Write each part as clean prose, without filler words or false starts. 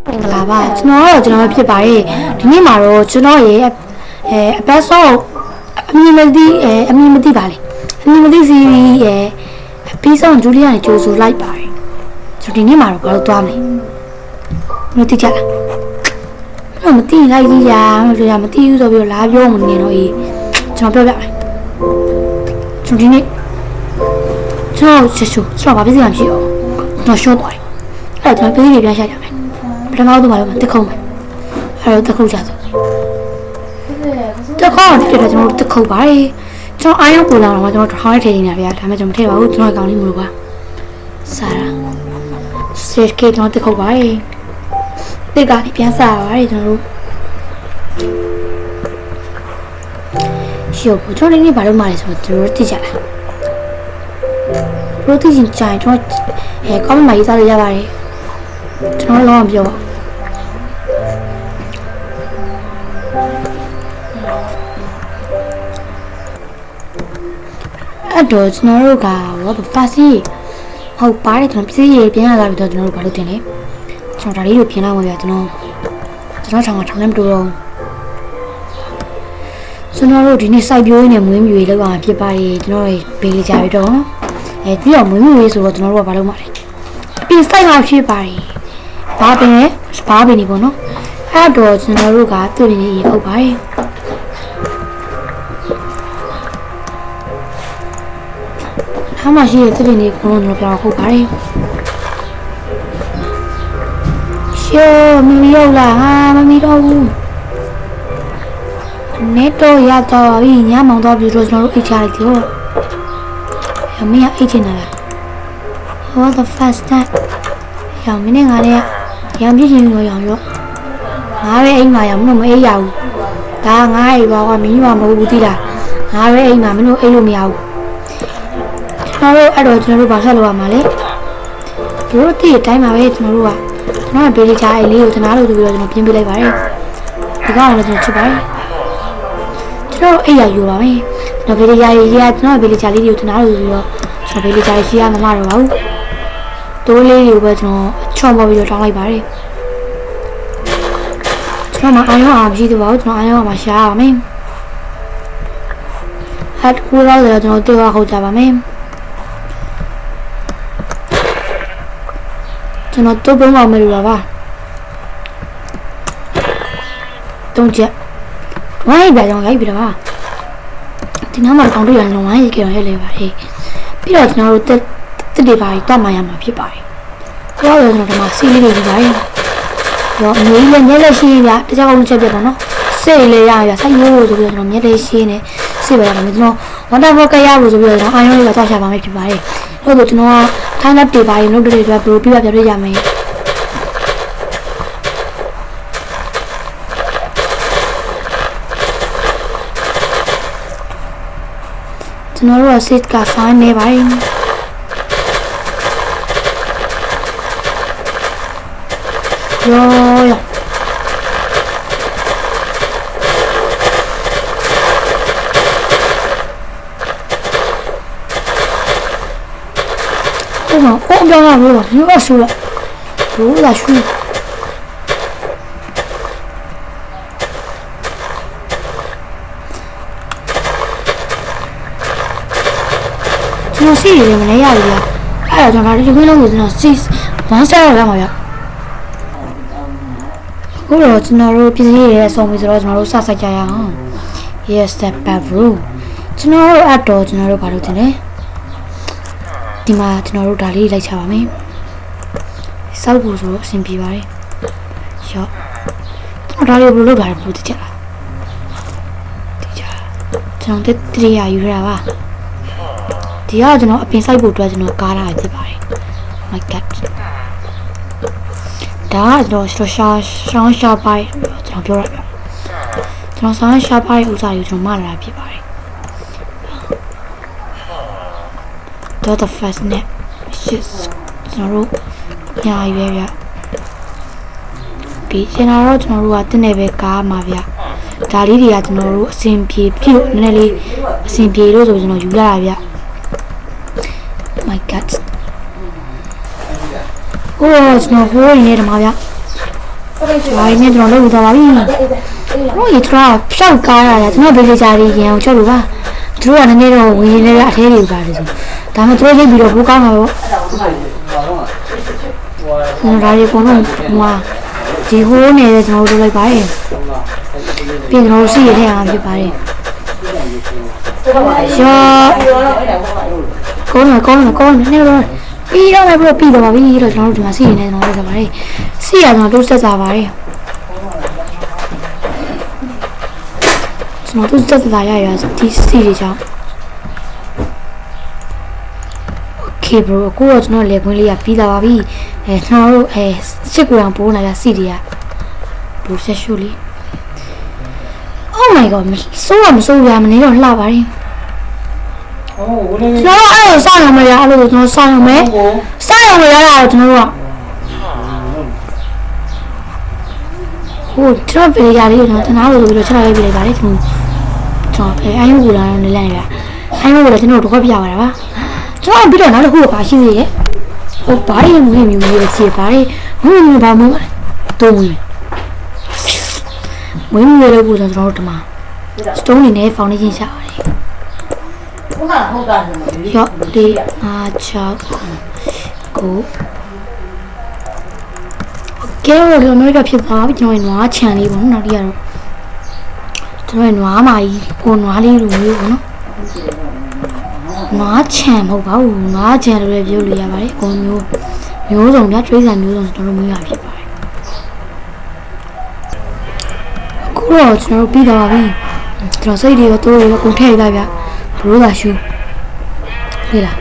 င်္ဂလာပါကျွန်တော်ဖြစ်ပါတယ်ဒီနေ့မှာတော့ကျွန်တော်ရဲ့အပတ်ဆုံးအမည်မသိပါလေအမည်မသိစီရဲ့ပြီးဆုံးဂျူလီယာနဲ့ကြိုးဆိုလိုက်ပါတယ်ကျွန်တော်ဒီနေ့မှာတော့ဘာလို့သွားမလဲမသိကြလားမသိလိုက်ကြီးရာမသိဘူးဆိုပြီးတော့လာပြောမနေတော့ကျွန်တော်ပြောပြမယ်ကျွန်တော်ဒီနေ့ကျွန်တော်ဘာဖြစ်စီမှမရှိတော့ကျွန်တော်ရှော့သွားတယ်အဲ့တော့ကျွန်တော်ပြည်ပြည်ပြန်ရှာကြမယ်ပထမဆုံးမှာတော့တက်ခုံးမယ်အဲ့တော့တက်ခုံးကြဆိုတက်ခုံးဖြစ်တယ်ကျွန်တော်တက်ခုံးပါတယ်ကျွန်တော်အားရုံပူလာတော့ကျွန်တော်ထောင်းရထည့်နေတာဗျာဒါမှကျွန်တော်မထည့်ပါဘူးကျွန်တော်ကောင်းလေးမလို့ပါစားတာစစ်ကေကျွန်တော်တက်ခုံးပါတယ်တက်ကနေပြန်စားပါတယ်ကျွန်တော်တို့ရုပ်ကိုကျွန်တော်ဒီနေ့ဘာလို့မှလဲဆိုတော့ကျွန်တော်သိကြလားရိုတီချင်းကြိုင်ကျွန်တော်ကောင်းမှရေးစားရပါတယ်ကျွန်တော်လုံးဝပြောပါအဲ့တော့ကျွန်တော်တို့ကဘာပါစီဟုတ်ပါတယ်ကျွန်တော်ပြည့်ရပြန်လာပြီးတော့ကျွန်တော်တို့ဘာလို့တင်လဲကျွန်တော်ဒါလေးကိုပြင်လာမှာပြကျွန်တော်ထောင်နဲ့မတူတော့ကျွန်တော်တို့ဒီနေ့စိုက်ပျိုးရင်းနဲ့မွေးမြူရေးလောက်အောင်ဖြစ်ပါတယ်ကျွန်တော်ဘေးလေးကြပြီးတော့ပြီးတော့မွေးမြူရေးဆိုတော့ကျွန်တော်တို့ကဘာလုပ်မှာလဲပြင်စိုက်မှာဖြစ်ပါတယ်ဘာပင်လဲဘာပင်နေပေါ့နော်အဲ့တော့ကျွန်တော်တို့ကသူ့ပင်လေးရေပုတ်ပါတယ်ဟာမရှိတဲ့သူ့ပင်လေးကိုကျွန်တော်ပြောပုတ်ပါတယ်ရှေ့မမီရောက်လာဟာမမီတော့ဘူးနေတော့ရတော့ပြီညမောင်တော့ပြီတော့ကျွန်တော်တို့အိတ်ချလိုက်တယ်ဟုတ်ရမင်းအိတ်ချင်တာလား What the first time ရောင်မင်းငါလည်းရောင်ပြည့်ရှင်ရောင်ရောငါပဲအိမ်မှာရောင်မလို့မအေးရဘူးဒါငါအိမ်ပါကမင်းကမဟုတ်ဘူးသိလားငါပဲအိမ်မှာမင်းတို့အိမ်လို့မရဘူးကျွန်တော်တို့အဲ့တော့ကျွန်တော်တို့ဘာဆက်လုပ်ရမှာလဲတို့တိအတိုင်းမှာပဲကျွန်တော်တို့ဘေးလေးချအိမ်လေးကိုတနာလို့ဆိုပြီးတော့ကျွန်တော်ပြင်ပေးလိုက်ပါတယ်ဒီကောင်လည်းကျွန်တော်ချစ်ပါတယ်ကျွန်တော်အိမ်ရယူပါမယ်ကျွန်တော်ဘေးလေးကျွန်တော်ဘေးလေးချလေးတွေကိုတနာလို့ဆိုပြီးတော့ကျွန်တော်ဘေးလေးချရှိရမှာမတော့ပါဘူးတိုးလေးတွေကိုပဲကျွန်တော်ချော့ပေါ်ပြီးတော့တောင်းလိုက်ပါတယ်ကျွန်တော်အာရုံအားမရှိသေးပါဘူးကျွန်တော်အာရုံအားမှာရှားပါမယ်အဲ့ကူတော့လည်းကျွန်တော်တွေ့ရဟုတ်ကြပါမယ်ကျွန်တော်တို့ပုံအောင်မလို့ပါတုံးချက်ဝိုင်းပြကျွန်တော်ရိုက်ပြီးတော့ဒီနောက်မှာကောင်းတွေ့ရအောင်ဝိုင်းရေးကြရလဲပါတယ်ပြီးတော့ကျွန်တော်တို့တက်တွေပါတော့မှရမှာဖြစ်ပါတယ်ပြောရတော့ကျွန်တော်ဒီမှာစီးလေးတွေယူပါတယ်တော့အမေကြီးလည်းမျက်လက်ရှိရတခြားကောင်ချက်ပြပါနော်စိတ်လေးရဆိုင်ရိုးလို့ဆိုပြီးတော့ကျွန်တော်မျက်လက်ရှိနေစိတ်ပဲရပါမယ်ကျွန်တော်ဝမ်တာဘော့ကရလို့ဆိုပြီးတော့ကျွန်တော်အာရုံလေးတော့ရှာပါမယ်ဖြစ်ပါတယ်လို့ဆိုကျွန်တော်ကထိုင်းလက်တွေပါရင်လုပ်တွေအတွက်ဘယ်လိုပြပြရမယ်ကျွန်တော်တို့စစ်ကဖိုင်းနေပါတယ်ရောပြောင်းလာလို့ရောဆူလာဘူးလားဆူကျွန်တော်စီးရတယ်မလဲရဘူးလားအဲ့တော့ကျွန်တော်ဒီခွေးလုံးကိုကျွန်တော်စီးဝမ်းဆက်ရမှာဗျအခုတော့ကျွန်တော်တို့ပြည်စည်းရဲဆုံးပြီဆိုတော့ကျွန်တော်တို့စဆိုင်ကြရအောင် Yes step back bro ကျွန်တော်တို့အဲ့တော့ကျွန်တော်တို့ဘာလုပ်တင်လဲဒီမှာကျွန်တော်တို့ဒါလေးလိုက်ချပါမယ်စောက်ဖို့ဆိုတော့အဆင်ပြေပါတယ်ရော့ကျွန်တော်ဒါလေးဘယ်လိုလုပ်တာလဲဘယ်လိုသိကြလားကျွန်တော်တက်ရယူရတာပါဒီကကျွန်တော်အပင်စိုက်ဖို့အတွက်ကျွန်တော်ကားထားရဖြစ်ပါတယ် my god ဒါကကျွန်တော်ရှာပိုင်ကျွန်တော်ပြောရပြကျွန်တော်ရှာပိုင်ဥစားယူကျွန်တော်မလာဖြစ်ပါတယ်တော့ the first net shit ကျွန်တော်တို့ညာရွယ်ပြပြီးကျွန်တော်တို့ကတင်းနေပဲကားမှာဗျဒါလေးတွေကကျွန်တော်တို့အဆင်ပြေပြုတ်နည်းနည်းလေးအဆင်ပြေလို့ဆိုကျွန်တော်ယူလာတာဗျ my god ဟိုကျွန်တော်ဟိုးနေတယ်မှာဗျ ဘာရင်းနဲ့ကျွန်တော်လုပ်ပြီးတော့ပါပြီဟိုရေတော့ဖြောက်ကားရတာကျွန်တော်ဗီဒီယိုဂျာလေးရန်အောင်ချုပ်လို့ပါသူတို့ကနည်းနည်းတော့ဝင်ရင်းနဲ့အထဲတွေပါတယ်ဆိုဒါမှသူတို့ရိပ်ပြီးတော့ဘူးကောင်းမှာပေါ့ကျွန်တော်ဒါတွေကတော့ဟိုဒီဟိုးနေတဲ့ကျွန်တော်တို့လိုက်ပါတယ်ပြင်ကျွန်တော်စီးရတဲ့အားဖြစ်ပါတယ်ရောကောင်းနေတော့ပြီးတော့လည်းပြီးတော့ပါပြီတော့ကျွန်တော်တို့ဒီမှာစီးနေတယ်ကျွန်တော်တို့ကပါတယ်စီးရတော့တိုးဆက်စားပါတယ်ကျွန်တော်တို့တက်လာရဒီစီးတွေကြောင့် Okay bro ကိုတော့ကျွန်တော်လေခွင်းလေးကပြီးလာပါပြီကျွန်တော်တို့စစ်ကူအောင်ပိုးလာတာစီးတွေကဘိုးဆက်ရှုလေး Oh my god စိုးရမစိုးရမနေတော့လှပါတယ်ကျွန်တော်အဲ့လိုစောင့်ရမယ်အဲ့လိုကျွန်တော်စောင့်ရမယ်စောင့်ရမယ်ရတာတော့ကျွန်တော်တို့ကဟိုကျွန်တော်ဗီဒီယိုလေးကျွန်တော်တနာလို့ဆိုပြီးတော့ကျွန်တော်ရေးပြလိုက်ပါတယ်ကျွန်တော်အိုင်းကိုလာတော့နေလိုက်ရအိုင်းကိုလည်းကျွန်တော်တို့တော့ပြရတာပါကျွန်တော်ပြီးတော့နောက်တစ်ခုကပါရှိသေးတယ်ဟိုဘာတွေမျိုးမျိုးလေးချေဘာတွေမျိုးဘာမျိုးတုံးမွေးမြူလို့ကျွန်တော်တို့ဒီမှာ stone နေနဲ့ foundation ရှာပါတယ်ဟုတ်တာရော့လေးအားချောက်ကိုကဲတော့ကျွန်တော်တို့ဖြစ်သွားပြီကျွန်တော်နွားချန်လေးပေါ့နော်နောက်တစ်ရတော့ကျွန်တော်နွားမာကြီးကိုနွားလေးလိုမျိုးပေါ့နော်နွားချန်မဟုတ်ပါဘူးနွားချန်လို့လည်းပြောလို့ရပါတယ်ကိုမျိုးစုံပြထွေးဆန်မျိုးစုံကျွန်တော်တို့မျိုးရဖြစ်ပါတယ်အခုတော့ကျွန်တော်တို့ပြီးတော့ပါပြီကျွန်တော်စိတ်တွေရောတိုးတွေရောကုန်ထည့်လိုက်ဗျဘရိုးသာရှူဟေးလား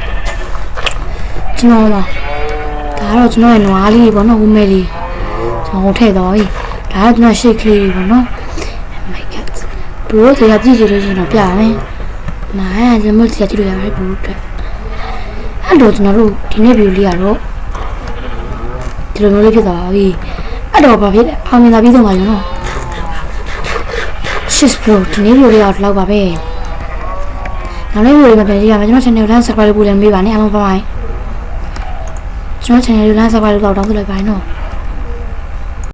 ကျွန်တော်တော့ဒါကတော့ကျွန်တော်ရဲ့နွားလေးပေါ့နော်ဦးမဲလေးကျွန်တော်ထည့်တော့ပြီဒါကကျွန်တော်ရှိတ်ကလေးပေါ့နော် Oh my god ဘရိုးတရားကြည့်ကြလို့ကျွန်တော်ပြရမယ်မားကျွန်တော်တရားကြည့်လို့ရပါတယ်ဘရိုးအတွက်အဲ့တော့ကျွန်တော်တို့ဒီနေ့ဗီဒီယိုလေးကတော့ဒီလိုမျိုးလေးဖြစ်သွားပါပြီအဲ့တော့ဘာဖြစ်လဲအောင်မြင်တာပြီးဆုံးပါရောနော်Shit bro ဒီနေ့ဗီဒီယိုလေးတော့ပါပဲနောက်နေ့ဗီဒီယိုမှာပြန်ကြည့်ရမယ်ကျွန်တော် channel ကို subscribe လုပ်ဖို့လည်းမေးပါနဲ့အားလုံးပါပါကျွန်တော် channel ကို subscribe လုပ်တော့တောင်းဆိုလိုက်ပါနော်